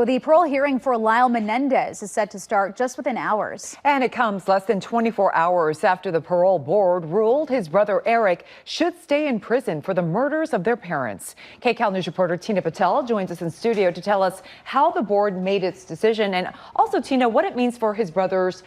The parole hearing for Lyle Menendez is set to start just within hours. And it comes less than 24 hours after the parole board ruled his brother Erik should stay in prison for the murders of their parents. KCAL News reporter Tina Patel joins us in studio to tell us how the board made its decision, and also, Tina, what it means for his brother's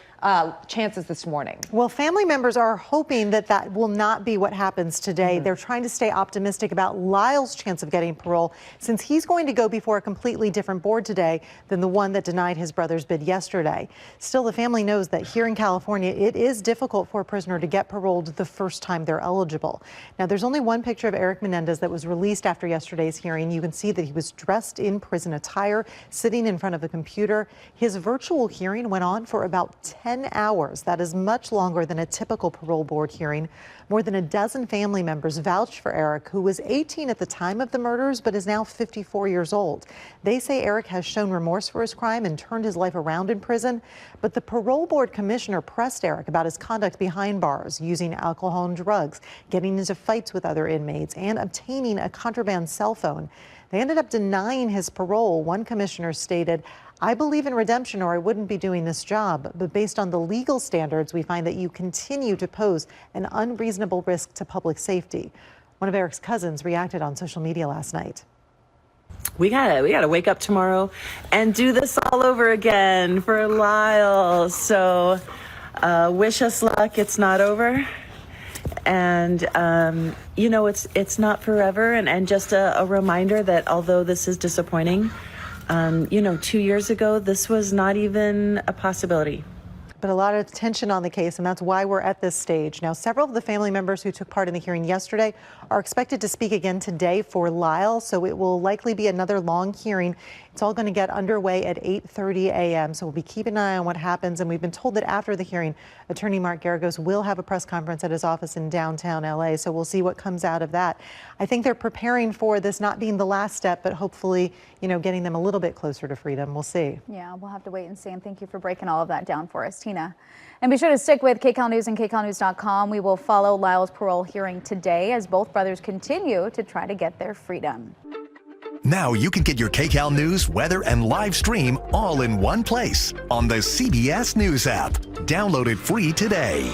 chances this morning. Well, family members are hoping that that will not be what happens today. They're trying to stay optimistic about Lyle's chance of getting parole, since he's going to go before a completely different board today than the one that denied his brother's bid yesterday. Still, the family knows that here in California, it is difficult for a prisoner to get paroled the first time they're eligible. Now, there's only one picture of Erik Menendez that was released after yesterday's hearing. You can see that he was dressed in prison attire, sitting in front of a computer. His virtual hearing went on for about 10 hours. That is much longer than a typical parole board hearing. More than a dozen family members vouched for Erik, who was 18 at the time of the murders, but is now 54 years old. They say Erik has shown remorse for his crime and turned his life around in prison. But the parole board commissioner pressed Erik about his conduct behind bars, using alcohol and drugs, getting into fights with other inmates, and obtaining a contraband cell phone. They ended up denying his parole. One commissioner stated, "I believe in redemption or I wouldn't be doing this job. But based on the legal standards, we find that you continue to pose an unreasonable risk to public safety." One of Erik's cousins reacted on social media last night. We gotta wake up tomorrow and do this all over again for Lyle. So wish us luck. It's not over. And, you know, it's not forever. And just a reminder that although this is disappointing, you know, 2 years ago, this was not even a possibility. But a lot of tension on the case, and that's why we're at this stage. Now, several of the family members who took part in the hearing yesterday are expected to speak again today for Lyle, so it will likely be another long hearing. It's all going to get underway at 8:30 a.m., so we'll be keeping an eye on what happens. And we've been told that after the hearing, Attorney Mark Garagos will have a press conference at his office in downtown LA, so we'll see what comes out of that. I think they're preparing for this not being the last step, but hopefully, you know, getting them a little bit closer to freedom. We'll see. Yeah, we'll have to wait and see. And thank you for breaking all of that down for us, Tina. And be sure to stick with KCAL News and KCALnews.com. We will follow Lyle's parole hearing today as both brothers continue to try to get their freedom. Now you can get your KCAL News, weather, and live stream all in one place on the CBS News app. Download it free today.